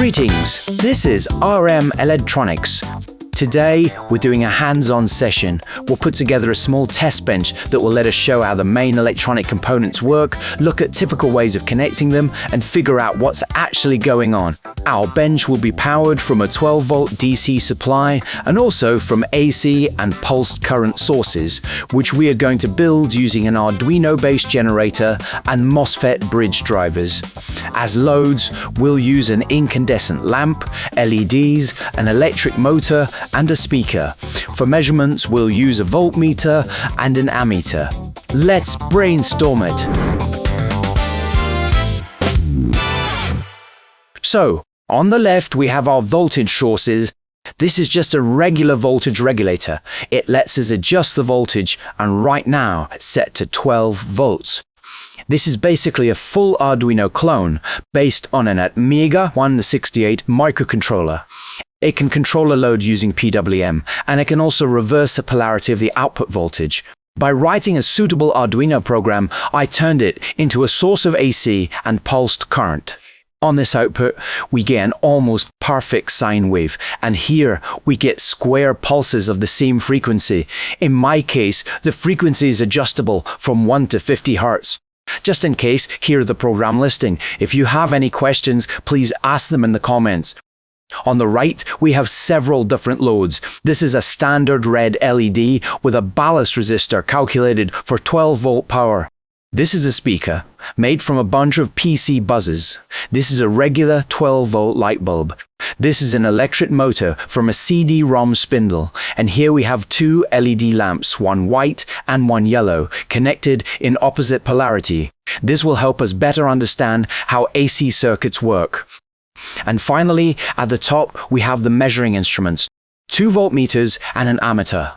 Greetings, this is RM Electronics. Today, we're doing a hands-on session. We'll put together a small test bench that will let us show how the main electronic components work, look at typical ways of connecting them, and figure out what's actually going on. Our bench will be powered from a 12-volt DC supply and also from AC and pulsed current sources, which we are going to build using an Arduino-based generator and MOSFET bridge drivers. As loads, we'll use an incandescent lamp, LEDs, an electric motor, and a speaker. For measurements, we'll use a voltmeter and an ammeter. Let's brainstorm it. So, on the left, we have our voltage sources. This is just a regular voltage regulator. It lets us adjust the voltage, and right now, it's set to 12 volts. This is basically a full Arduino clone based on an Amiga 168 microcontroller. It can control a load using PWM, and it can also reverse the polarity of the output voltage. By writing a suitable Arduino program, I turned it into a source of AC and pulsed current. On this output, we get an almost perfect sine wave, and here we get square pulses of the same frequency. In my case, the frequency is adjustable from 1 to 50 Hz. Just in case, here are the program listing. If you have any questions, please ask them in the comments. On the right, we have several different loads. This is a standard red LED with a ballast resistor calculated for 12-volt power. This is a speaker made from a bunch of PC buzzes. This is a regular 12-volt light bulb. This is an electric motor from a CD-ROM spindle. And here we have two LED lamps, one white and one yellow, connected in opposite polarity. This will help us better understand how AC circuits work. And finally, at the top, we have the measuring instruments, 2 voltmeters and an ammeter.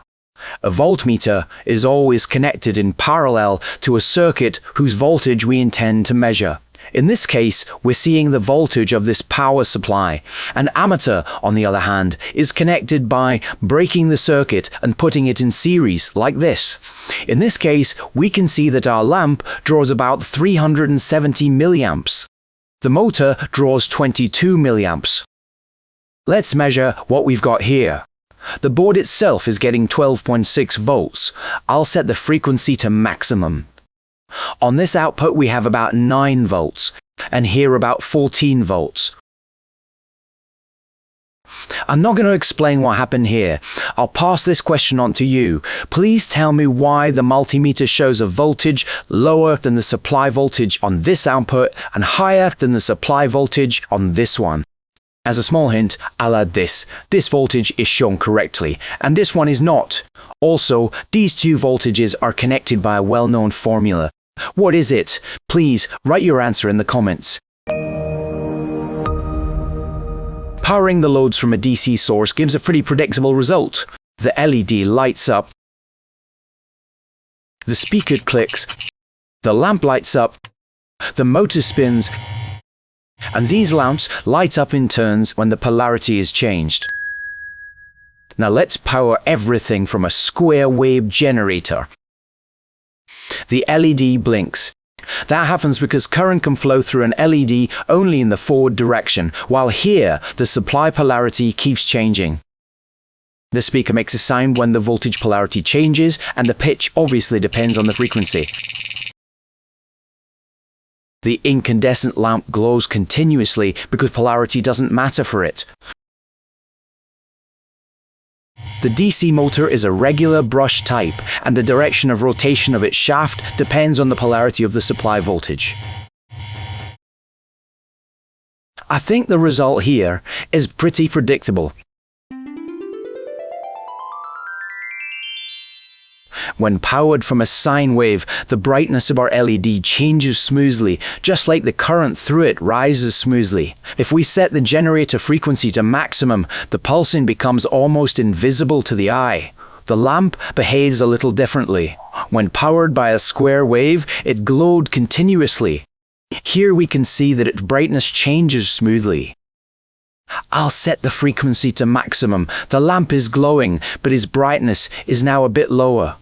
A voltmeter is always connected in parallel to a circuit whose voltage we intend to measure. In this case, we're seeing the voltage of this power supply. An ammeter, on the other hand, is connected by breaking the circuit and putting it in series, like this. In this case, we can see that our lamp draws about 370 milliamps. The motor draws 22 milliamps. Let's measure what we've got here. The board itself is getting 12.6 volts. I'll set the frequency to maximum. On this output we have about 9 volts, and here about 14 volts. I'm not going to explain what happened here. I'll pass this question on to you. Please tell me why the multimeter shows a voltage lower than the supply voltage on this output and higher than the supply voltage on this one. As a small hint, I'll add this. This voltage is shown correctly, and this one is not. Also, these two voltages are connected by a well-known formula. What is it? Please write your answer in the comments. Powering the loads from a DC source gives a pretty predictable result. The LED lights up, the speaker clicks, the lamp lights up, the motor spins, and these lamps light up in turns when the polarity is changed. Now let's power everything from a square wave generator. The LED blinks. That happens because current can flow through an LED only in the forward direction, while here the supply polarity keeps changing. The speaker makes a sound when the voltage polarity changes, and the pitch obviously depends on the frequency. The incandescent lamp glows continuously because polarity doesn't matter for it. The DC motor is a regular brush type, and the direction of rotation of its shaft depends on the polarity of the supply voltage. I think the result here is pretty predictable. When powered from a sine wave, the brightness of our LED changes smoothly, just like the current through it rises smoothly. If we set the generator frequency to maximum, the pulsing becomes almost invisible to the eye. The lamp behaves a little differently. When powered by a square wave, it glowed continuously. Here we can see that its brightness changes smoothly. I'll set the frequency to maximum. The lamp is glowing, but its brightness is now a bit lower.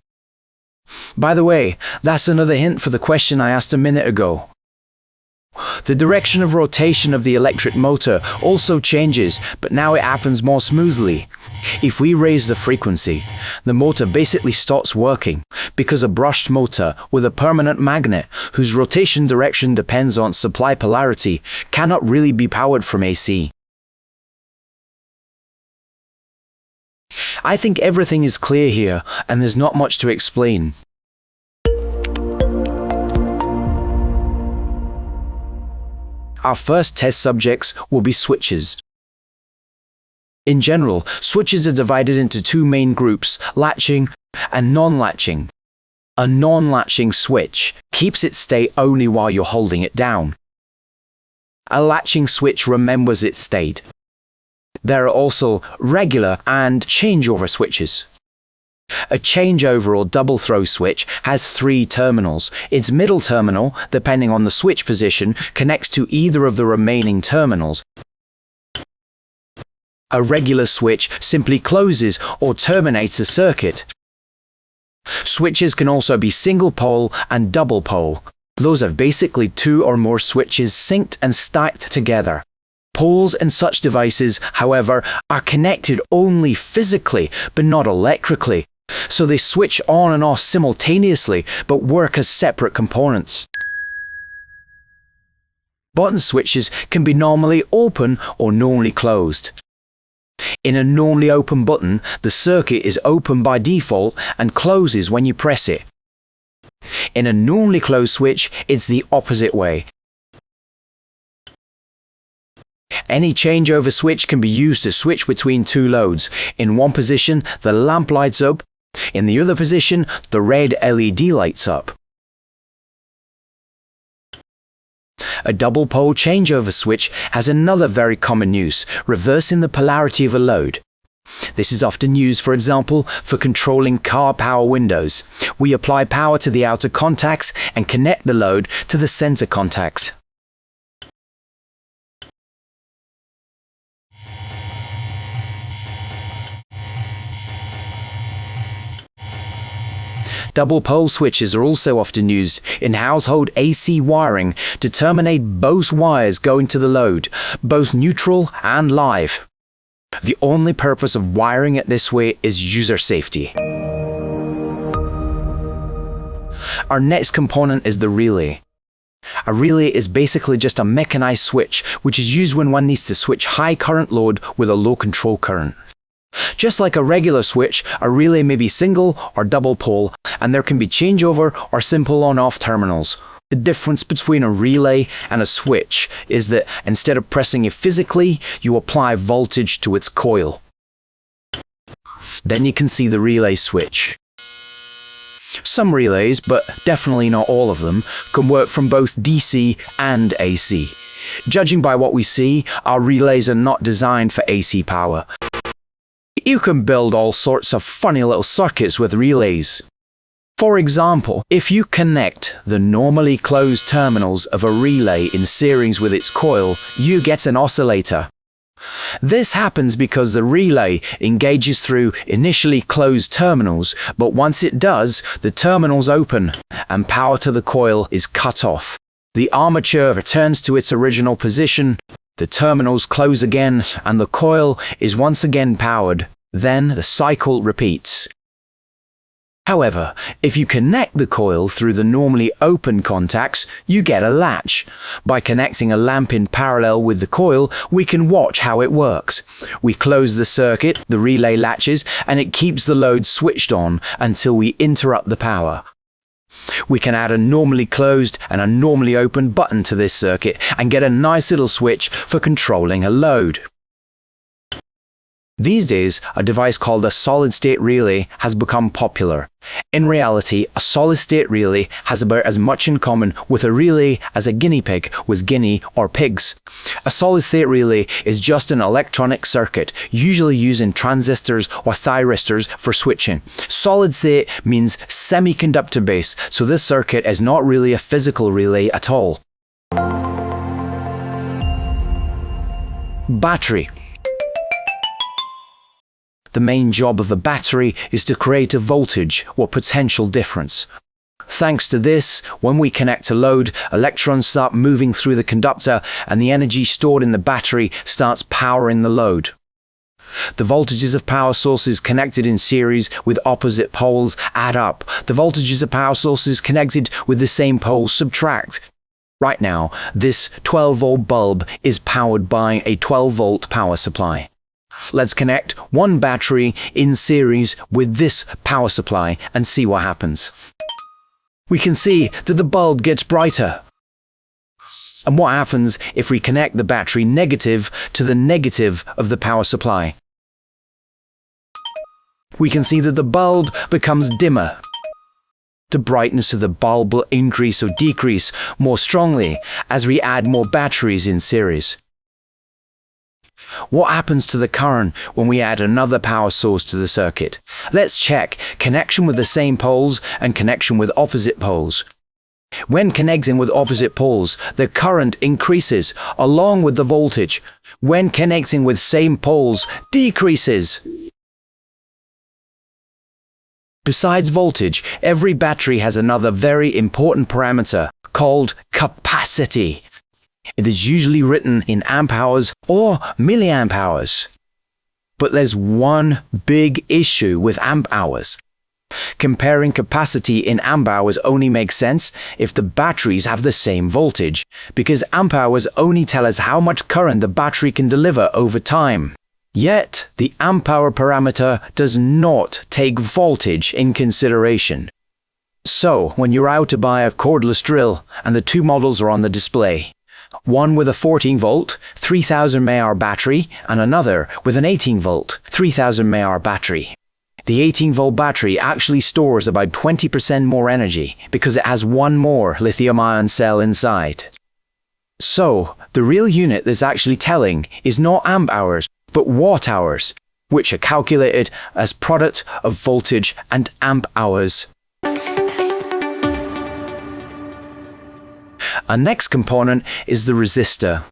By the way, that's another hint for the question I asked a minute ago. The direction of rotation of the electric motor also changes, but now it happens more smoothly. If we raise the frequency, the motor basically stops working, because a brushed motor with a permanent magnet, whose rotation direction depends on supply polarity, cannot really be powered from AC. I think everything is clear here, and there's not much to explain. Our first test subjects will be switches. In general, switches are divided into two main groups, latching and non-latching. A non-latching switch keeps its state only while you're holding it down. A latching switch remembers its state. There are also regular and changeover switches. A changeover or double throw switch has 3 terminals. Its middle terminal, depending on the switch position, connects to either of the remaining terminals. A regular switch simply closes or terminates the circuit. Switches can also be single pole and double pole. Those are basically 2 or more switches synced and stacked together. Poles in such devices, however, are connected only physically, but not electrically. So they switch on and off simultaneously, but work as separate components. Button switches can be normally open or normally closed. In a normally open button, the circuit is open by default and closes when you press it. In a normally closed switch, it's the opposite way. Any changeover switch can be used to switch between 2 loads. In one position, the lamp lights up. In the other position, the red LED lights up. A double pole changeover switch has another very common use, reversing the polarity of a load. This is often used, for example, for controlling car power windows. We apply power to the outer contacts and connect the load to the center contacts. Double pole switches are also often used in household AC wiring to terminate both wires going to the load, both neutral and live. The only purpose of wiring it this way is user safety. Our next component is the relay. A relay is basically just a mechanized switch, which is used when one needs to switch high current load with a low control current. Just like a regular switch, a relay may be single or double pole, and there can be changeover or simple on-off terminals. The difference between a relay and a switch is that instead of pressing it physically, you apply voltage to its coil. Then you can see the relay switch. Some relays, but definitely not all of them, can work from both DC and AC. Judging by what we see, our relays are not designed for AC power. You can build all sorts of funny little circuits with relays. For example, if you connect the normally closed terminals of a relay in series with its coil, you get an oscillator. This happens because the relay engages through initially closed terminals, but once it does, the terminals open and power to the coil is cut off. The armature returns to its original position, the terminals close again, and the coil is once again powered. Then the cycle repeats. However, if you connect the coil through the normally open contacts, you get a latch. By connecting a lamp in parallel with the coil, we can watch how it works. We close the circuit, the relay latches, and it keeps the load switched on until we interrupt the power. We can add a normally closed and a normally open button to this circuit and get a nice little switch for controlling a load. These days, a device called a solid-state relay has become popular. In reality, a solid-state relay has about as much in common with a relay as a guinea pig with guinea or pigs. A solid-state relay is just an electronic circuit, usually using transistors or thyristors for switching. Solid-state means semiconductor-based, so this circuit is not really a physical relay at all. Battery. The main job of the battery is to create a voltage or potential difference. Thanks to this, when we connect to load, electrons start moving through the conductor and the energy stored in the battery starts powering the load. The voltages of power sources connected in series with opposite poles add up. The voltages of power sources connected with the same poles subtract. Right now, this 12-volt bulb is powered by a 12-volt power supply. Let's connect one battery in series with this power supply and see what happens. We can see that the bulb gets brighter. And what happens if we connect the battery negative to the negative of the power supply? We can see that the bulb becomes dimmer. The brightness of the bulb will increase or decrease more strongly as we add more batteries in series. What happens to the current when we add another power source to the circuit? Let's check connection with the same poles and connection with opposite poles. When connecting with opposite poles, the current increases along with the voltage. When connecting with same poles, decreases. Besides voltage, every battery has another very important parameter called capacity. It is usually written in amp hours or milliamp hours. But there's one big issue with amp hours. Comparing capacity in amp hours only makes sense if the batteries have the same voltage, because amp hours only tell us how much current the battery can deliver over time. Yet, the amp hour parameter does not take voltage in consideration. So, when you're out to buy a cordless drill and the two models are on the display, one with a 14-volt, 3000 mAh battery and another with an 18-volt, 3000 mAh battery. The 18-volt battery actually stores about 20% more energy because it has one more lithium-ion cell inside. So, the real unit that's actually telling is not amp hours, but watt hours, which are calculated as product of voltage and amp hours. Our next component is the resistor.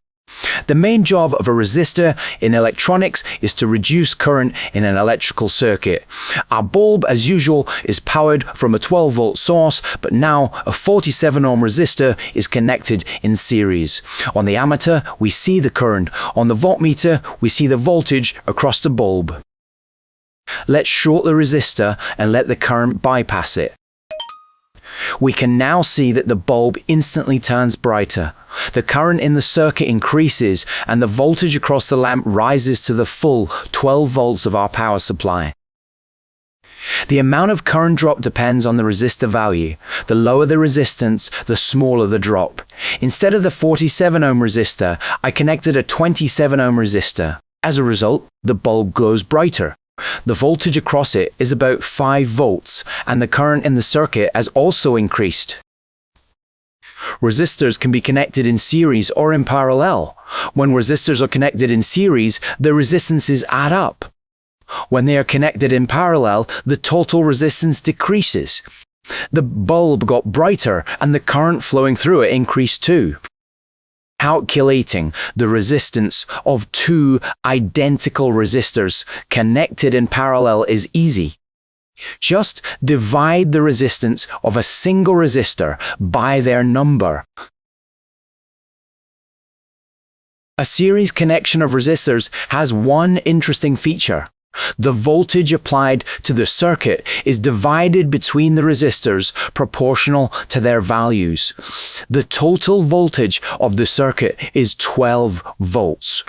The main job of a resistor in electronics is to reduce current in an electrical circuit. Our bulb, as usual, is powered from a 12-volt source, but now a 47-ohm resistor is connected in series. On the ammeter, we see the current. On the voltmeter, we see the voltage across the bulb. Let's short the resistor and let the current bypass it. We can now see that the bulb instantly turns brighter. The current in the circuit increases and the voltage across the lamp rises to the full 12 volts of our power supply. The amount of current drop depends on the resistor value. The lower the resistance, the smaller the drop. Instead of the 47-ohm resistor, I connected a 27-ohm resistor. As a result, the bulb glows brighter. The voltage across it is about 5 volts, and the current in the circuit has also increased. Resistors can be connected in series or in parallel. When resistors are connected in series, the resistances add up. When they are connected in parallel, the total resistance decreases. The bulb got brighter, and the current flowing through it increased too. Calculating the resistance of two identical resistors connected in parallel is easy. Just divide the resistance of a single resistor by their number. A series connection of resistors has one interesting feature. The voltage applied to the circuit is divided between the resistors proportional to their values. The total voltage of the circuit is 12 volts.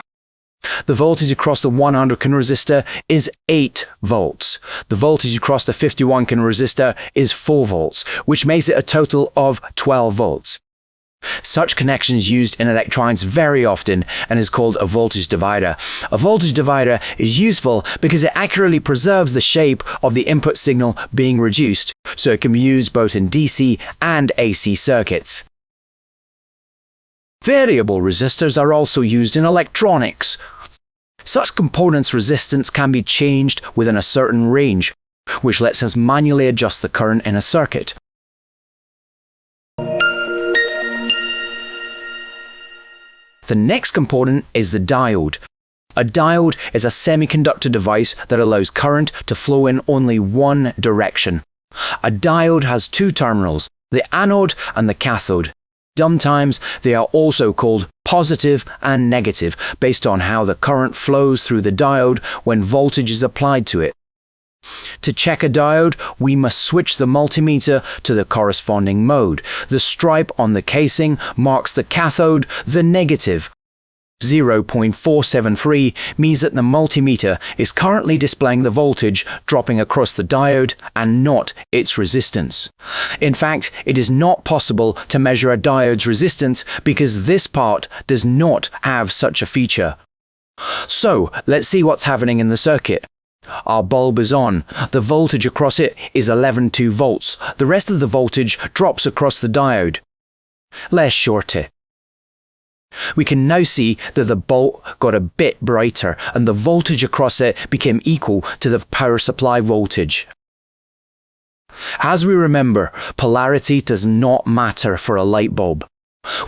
The voltage across the 100-ohm resistor is 8 volts. The voltage across the 51-ohm resistor is 4 volts, which makes it a total of 12 volts. Such connection is used in electronics very often and is called a voltage divider. A voltage divider is useful because it accurately preserves the shape of the input signal being reduced, so it can be used both in DC and AC circuits. Variable resistors are also used in electronics. Such components' resistance can be changed within a certain range, which lets us manually adjust the current in a circuit. The next component is the diode. A diode is a semiconductor device that allows current to flow in only one direction. A diode has two terminals, the anode and the cathode. Sometimes they are also called positive and negative based on how the current flows through the diode when voltage is applied to it. To check a diode, we must switch the multimeter to the corresponding mode. The stripe on the casing marks the cathode, the negative. 0.473 means that the multimeter is currently displaying the voltage dropping across the diode and not its resistance. In fact, it is not possible to measure a diode's resistance because this part does not have such a feature. So, let's see what's happening in the circuit. Our bulb is on. The voltage across it is 11.2 volts. The rest of the voltage drops across the diode. Let's short it. We can now see that the bulb got a bit brighter and the voltage across it became equal to the power supply voltage. As we remember, polarity does not matter for a light bulb.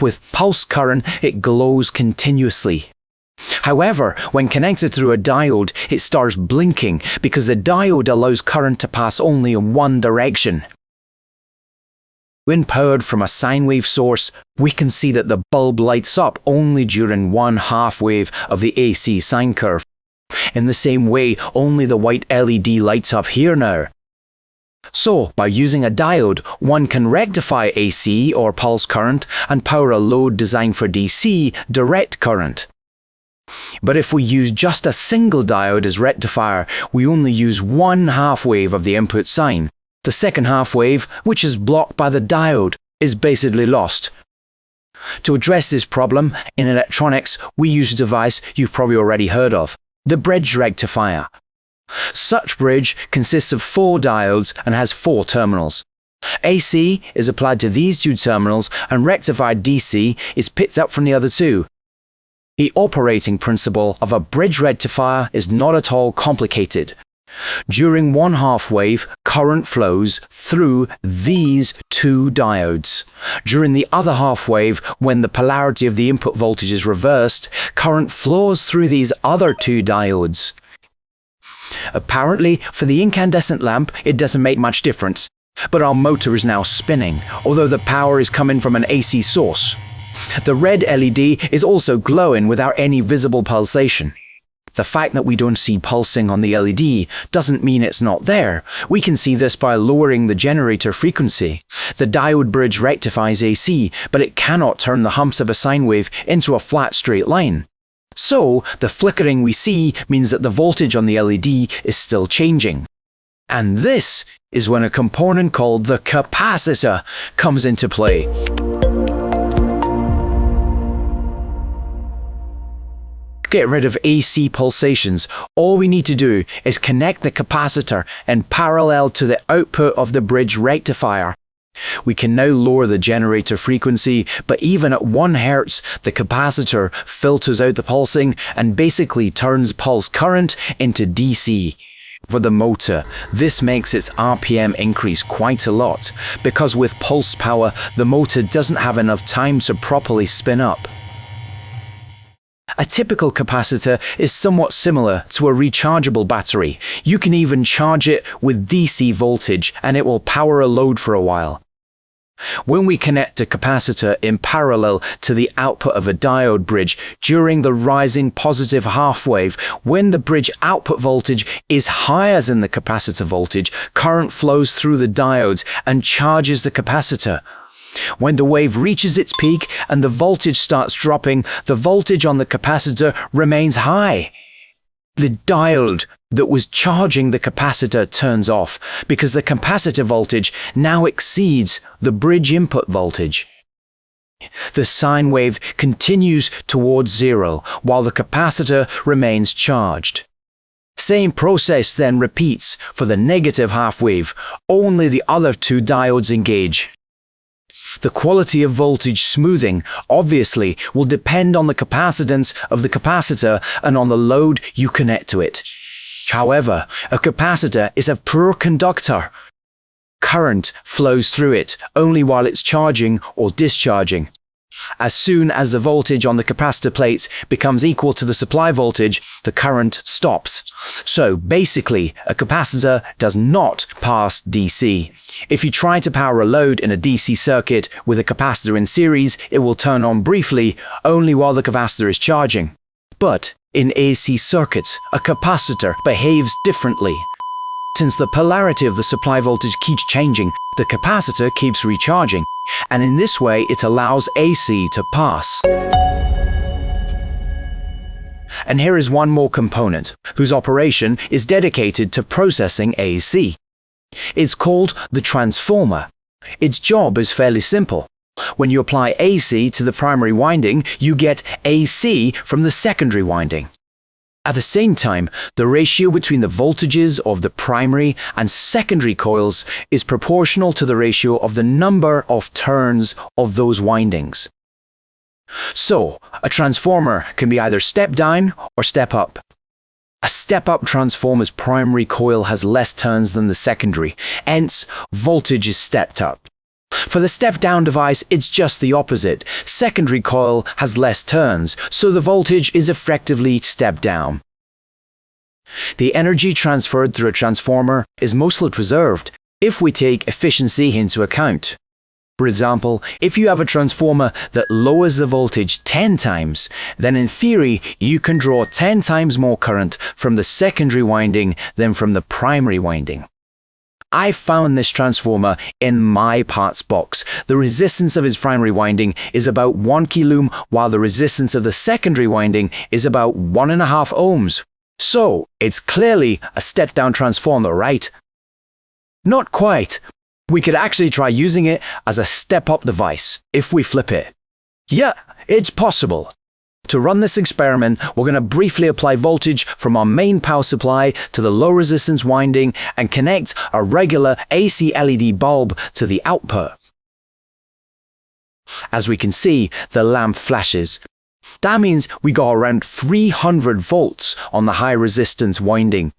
With pulse current, it glows continuously. However, when connected through a diode, it starts blinking because the diode allows current to pass only in one direction. When powered from a sine wave source, we can see that the bulb lights up only during one half wave of the AC sine curve. In the same way, only the white LED lights up here now. So, by using a diode, one can rectify AC or pulse current and power a load designed for DC direct current. But if we use just a single diode as rectifier, we only use one half wave of the input sine. The second half wave, which is blocked by the diode, is basically lost. To address this problem, in electronics, we use a device you've probably already heard of, the Bridge Rectifier. Such bridge consists of 4 diodes and has 4 terminals. AC is applied to these 2 terminals and rectified DC is picked up from the other 2. The operating principle of a bridge rectifier is not at all complicated. During one half wave, current flows through these 2 diodes. During the other half wave, when the polarity of the input voltage is reversed, current flows through these other 2 diodes. Apparently, for the incandescent lamp, it doesn't make much difference. But our motor is now spinning, although the power is coming from an AC source. The red LED is also glowing without any visible pulsation. The fact that we don't see pulsing on the LED doesn't mean it's not there. We can see this by lowering the generator frequency. The diode bridge rectifies AC, but it cannot turn the humps of a sine wave into a flat straight line. So, the flickering we see means that the voltage on the LED is still changing. And this is when a component called the capacitor comes into play. Get rid of AC pulsations. All we need to do is connect the capacitor in parallel to the output of the bridge rectifier. We can now lower the generator frequency, but even at 1 Hz, the capacitor filters out the pulsing and basically turns pulse current into DC. For the motor, this makes its RPM increase quite a lot, because with pulse power, the motor doesn't have enough time to properly spin up. A typical capacitor is somewhat similar to a rechargeable battery. You can even charge it with DC voltage and it will power a load for a while. When we connect a capacitor in parallel to the output of a diode bridge during the rising positive half wave, when the bridge output voltage is higher than the capacitor voltage, current flows through the diodes and charges the capacitor. When the wave reaches its peak and the voltage starts dropping, the voltage on the capacitor remains high. The diode that was charging the capacitor turns off because the capacitor voltage now exceeds the bridge input voltage. The sine wave continues towards 0 while the capacitor remains charged. Same process then repeats for the negative half wave, only the other 2 diodes engage. The quality of voltage smoothing, obviously, will depend on the capacitance of the capacitor and on the load you connect to it. However, a capacitor is a poor conductor. Current flows through it only while it's charging or discharging. As soon as the voltage on the capacitor plates becomes equal to the supply voltage, the current stops. So basically, a capacitor does not pass DC. If you try to power a load in a DC circuit with a capacitor in series, it will turn on briefly, only while the capacitor is charging. But in AC circuits, a capacitor behaves differently. Since the polarity of the supply voltage keeps changing, the capacitor keeps recharging, and in this way it allows AC to pass. And here is one more component, whose operation is dedicated to processing AC. It's called the transformer. Its job is fairly simple. When you apply AC to the primary winding, you get AC from the secondary winding. At the same time, the ratio between the voltages of the primary and secondary coils is proportional to the ratio of the number of turns of those windings. So, a transformer can be either step down or step up. A step-up transformer's primary coil has less turns than the secondary, hence voltage is stepped up. For the step-down device, it's just the opposite. Secondary coil has less turns, so the voltage is effectively stepped down. The energy transferred through a transformer is mostly preserved if we take efficiency into account. For example, if you have a transformer that lowers the voltage 10 times, then in theory you can draw 10 times more current from the secondary winding than from the primary winding. I found this transformer in my parts box. The resistance of its primary winding is about 1 kilo, while the resistance of the secondary winding is about 1.5 ohms. So, it's clearly a step-down transformer, right? Not quite. We could actually try using it as a step-up device if we flip it. Yeah, it's possible. To run this experiment, we're going to briefly apply voltage from our main power supply to the low resistance winding and connect a regular AC LED bulb to the output. As we can see, the lamp flashes. That means we got around 300 volts on the high resistance winding.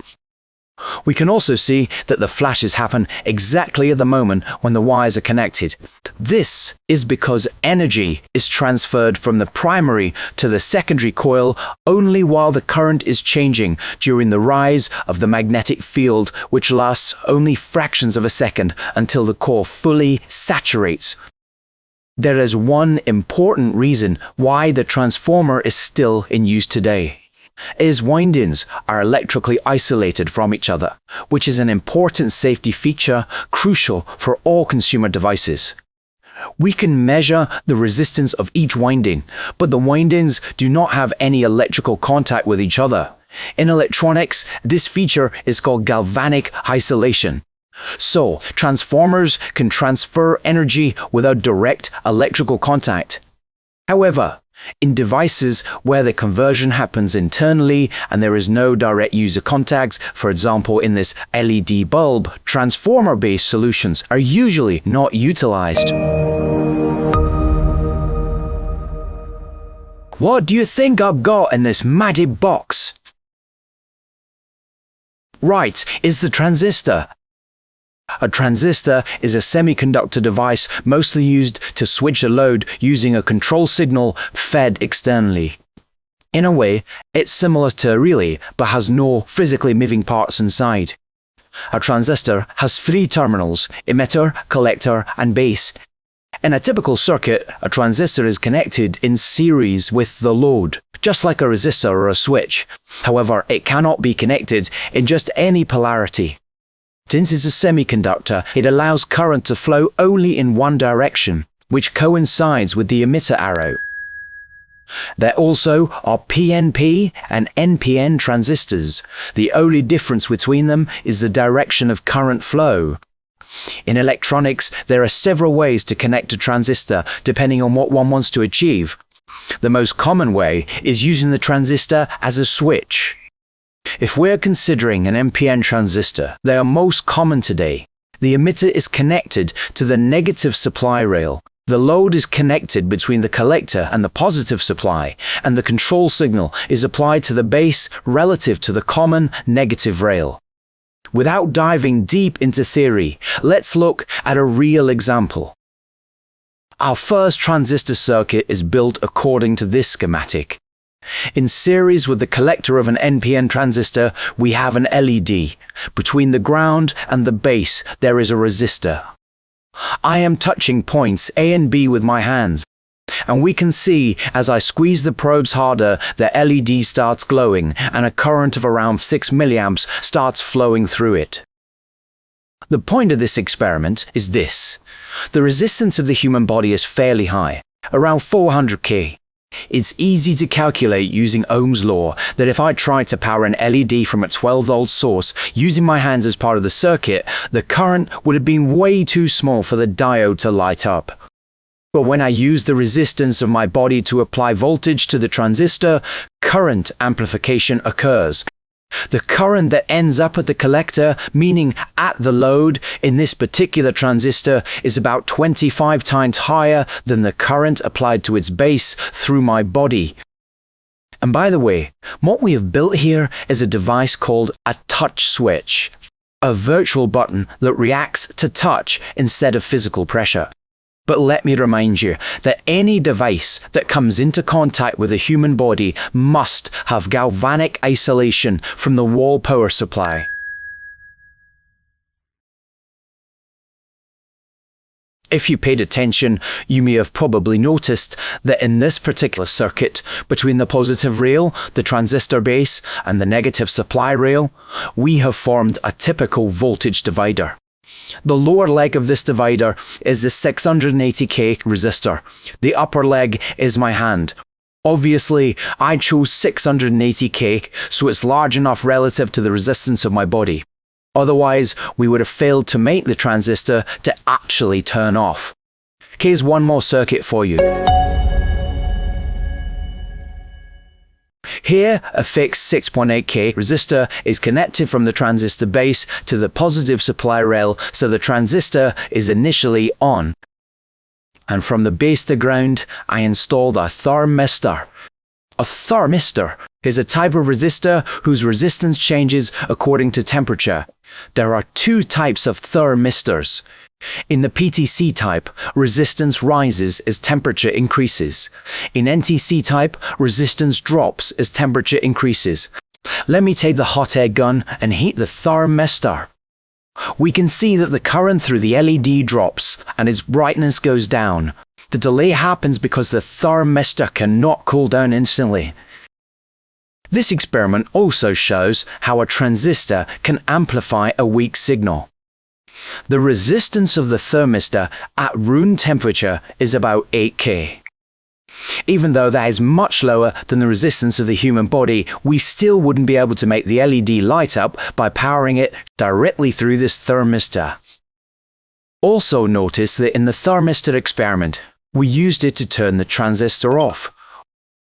We can also see that the flashes happen exactly at the moment when the wires are connected. This is because energy is transferred from the primary to the secondary coil only while the current is changing during the rise of the magnetic field, which lasts only fractions of a second until the core fully saturates. There is one important reason why the transformer is still in use today. Its windings are electrically isolated from each other, which is an important safety feature crucial for all consumer devices. We can measure the resistance of each winding, but the windings do not have any electrical contact with each other. In electronics, this feature is called galvanic isolation. So, transformers can transfer energy without direct electrical contact. However, in devices where the conversion happens internally and there is no direct user contact, for example in this LED bulb, transformer-based solutions are usually not utilized. What do you think I've got in this magic box? Right, it's the transistor. A transistor is a semiconductor device mostly used to switch a load using a control signal fed externally. In a way, it's similar to a relay but has no physically moving parts inside. A transistor has 3 terminals: emitter, collector, and base. In a typical circuit, a transistor is connected in series with the load, just like a resistor or a switch. However, it cannot be connected in just any polarity. Since it's a semiconductor, it allows current to flow only in one direction, which coincides with the emitter arrow. There also are PNP and NPN transistors. The only difference between them is the direction of current flow. In electronics, there are several ways to connect a transistor depending on what one wants to achieve. The most common way is using the transistor as a switch. If we're considering an NPN transistor, they are most common today. The emitter is connected to the negative supply rail. The load is connected between the collector and the positive supply, and the control signal is applied to the base relative to the common negative rail. Without diving deep into theory, let's look at a real example. Our first transistor circuit is built according to this schematic. In series with the collector of an NPN transistor, we have an LED. Between the ground and the base, there is a resistor. I am touching points A and B with my hands, and we can see as I squeeze the probes harder, the LED starts glowing and a current of around 6 milliamps starts flowing through it. The point of this experiment is this. The resistance of the human body is fairly high, around 400k. It's easy to calculate using Ohm's law that if I tried to power an LED from a 12-volt source using my hands as part of the circuit, the current would have been way too small for the diode to light up. But when I use the resistance of my body to apply voltage to the transistor, current amplification occurs. The current that ends up at the collector, meaning at the load, in this particular transistor is about 25 times higher than the current applied to its base through my body. And by the way, what we have built here is a device called a touch switch, a virtual button that reacts to touch instead of physical pressure. But let me remind you that any device that comes into contact with a human body must have galvanic isolation from the wall power supply. If you paid attention, you may have probably noticed that in this particular circuit, between the positive rail, the transistor base, and the negative supply rail, we have formed a typical voltage divider. The lower leg of this divider is the 680k resistor. The upper leg is my hand. Obviously, I chose 680k, so it's large enough relative to the resistance of my body. Otherwise, we would have failed to make the transistor to actually turn off. Here's one more circuit for you. Here, a fixed 6.8k resistor is connected from the transistor base to the positive supply rail, so the transistor is initially on. And from the base to ground, I installed a Thermistor. A Thermistor is a type of resistor whose resistance changes according to temperature. There are two types of Thermistors. In the PTC type, resistance rises as temperature increases. In NTC type, resistance drops as temperature increases. Let me take the hot air gun and heat the Thermistor. We can see that the current through the LED drops and its brightness goes down. The delay happens because the Thermistor cannot cool down instantly. This experiment also shows how a transistor can amplify a weak signal. The resistance of the thermistor at room temperature is about 8k. Even though that is much lower than the resistance of the human body, we still wouldn't be able to make the LED light up by powering it directly through this thermistor. Also notice that in the thermistor experiment, we used it to turn the transistor off,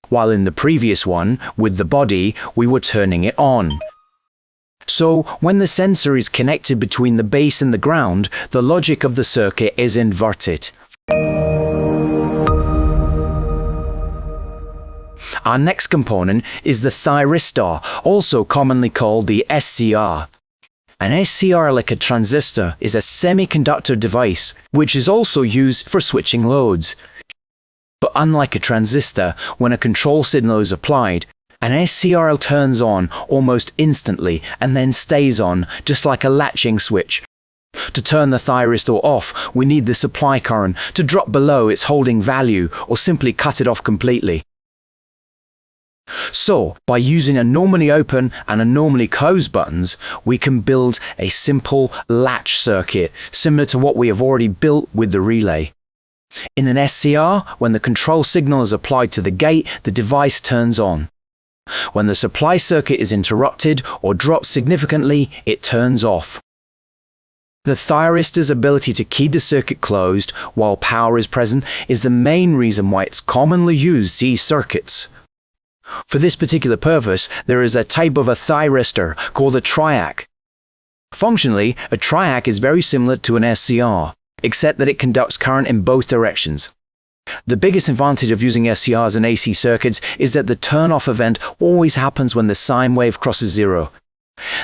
while in the previous one, with the body, we were turning it on. So, when the sensor is connected between the base and the ground, the logic of the circuit is inverted. Our next component is the Thyristor, also commonly called the SCR. An SCR, like a transistor, is a semiconductor device, which is also used for switching loads. But unlike a transistor, when a control signal is applied, an SCR turns on almost instantly and then stays on, just like a latching switch. To turn the Thyristor off, we need the supply current to drop below its holding value or simply cut it off completely. So, by using a normally open and a normally closed buttons, we can build a simple latch circuit, similar to what we have already built with the relay. In an SCR, when the control signal is applied to the gate, the device turns on. When the supply circuit is interrupted or drops significantly, it turns off. The Thyristor's ability to keep the circuit closed while power is present is the main reason why it's commonly used in these circuits. For this particular purpose, there is a type of a Thyristor called a triac. Functionally, a triac is very similar to an SCR, except that it conducts current in both directions. The biggest advantage of using SCRs in AC circuits is that the turn-off event always happens when the sine wave crosses zero.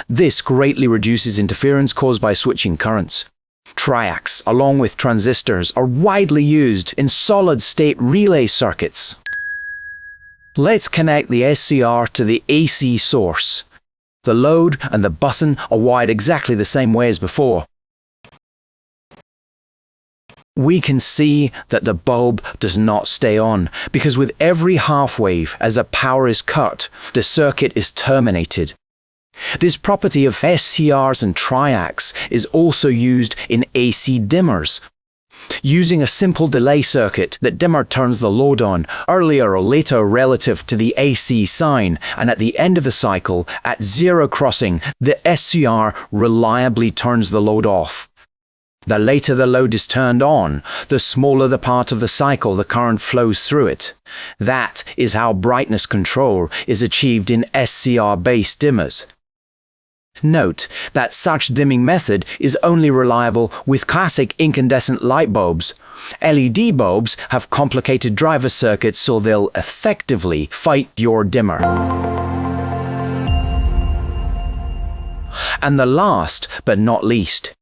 This greatly reduces interference caused by switching currents. Triacs, along with transistors, are widely used in solid-state relay circuits. Let's connect the SCR to the AC source. The load and the button are wired exactly the same way as before. We can see that the bulb does not stay on, because with every half wave as the power is cut, the circuit is terminated. This property of SCRs and triacs is also used in AC dimmers. Using a simple delay circuit, the dimmer turns the load on earlier or later relative to the AC sign, and at the end of the cycle, at zero crossing, the SCR reliably turns the load off. The later the load is turned on, the smaller the part of the cycle the current flows through it. That is how brightness control is achieved in SCR-based dimmers. Note that such dimming method is only reliable with classic incandescent light bulbs. LED bulbs have complicated driver circuits, so they'll effectively fight your dimmer. And the last, but not least,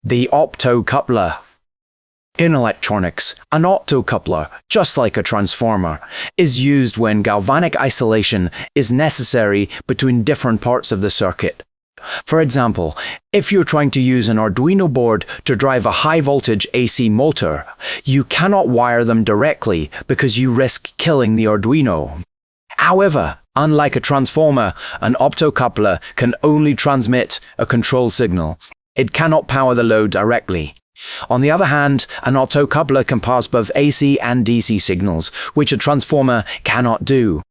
the optocoupler. In electronics, an optocoupler, just like a transformer, is used when galvanic isolation is necessary between different parts of the circuit. For example, if you're trying to use an Arduino board to drive a high-voltage AC motor, you cannot wire them directly because you risk killing the Arduino. However, unlike a transformer, an optocoupler can only transmit a control signal. It cannot power the load directly. On the other hand, an optocoupler can pass both AC and DC signals, which a transformer cannot do.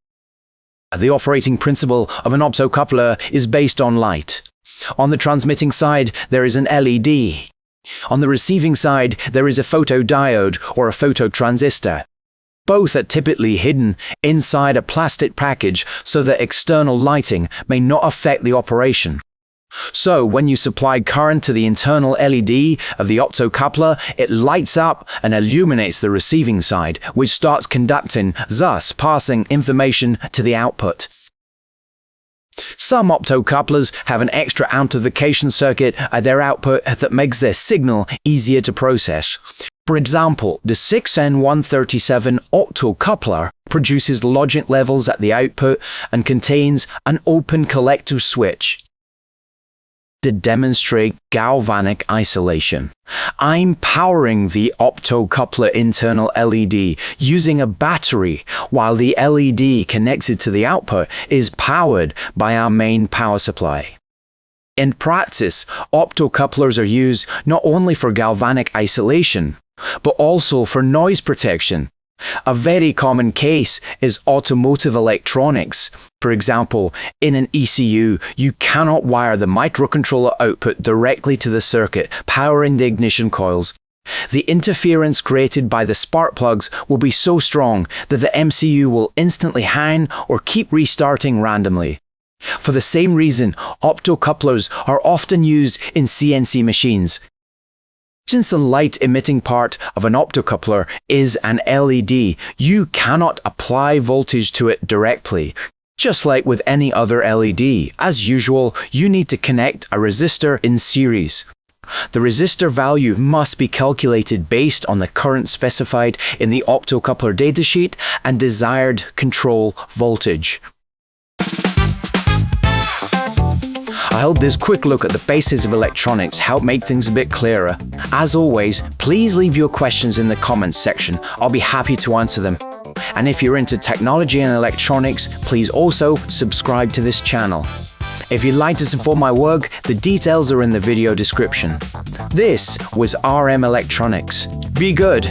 The operating principle of an optocoupler is based on light. On the transmitting side, there is an LED. On the receiving side, there is a photodiode or a phototransistor. Both are typically hidden inside a plastic package so that external lighting may not affect the operation. So, when you supply current to the internal LED of the optocoupler, it lights up and illuminates the receiving side, which starts conducting, thus passing information to the output. Some optocouplers have an extra amplification circuit at their output that makes their signal easier to process. For example, the 6N137 optocoupler produces logic levels at the output and contains an open collector switch. To demonstrate galvanic isolation, I'm powering the optocoupler internal LED using a battery, while the LED connected to the output is powered by our main power supply. In practice, optocouplers are used not only for galvanic isolation, but also for noise protection. A very common case is automotive electronics. For example, in an ECU, you cannot wire the microcontroller output directly to the circuit powering the ignition coils. The interference created by the spark plugs will be so strong that the MCU will instantly hang or keep restarting randomly. For the same reason, optocouplers are often used in CNC machines. Since the light-emitting part of an optocoupler is an LED, you cannot apply voltage to it directly. Just like with any other LED, as usual, you need to connect a resistor in series. The resistor value must be calculated based on the current specified in the optocoupler datasheet and desired control voltage. I hope this quick look at the basics of electronics helped make things a bit clearer. As always, please leave your questions in the comments section. I'll be happy to answer them. And if you're into technology and electronics, please also subscribe to this channel. If you'd like to support my work, the details are in the video description. This was RM Electronics. Be good!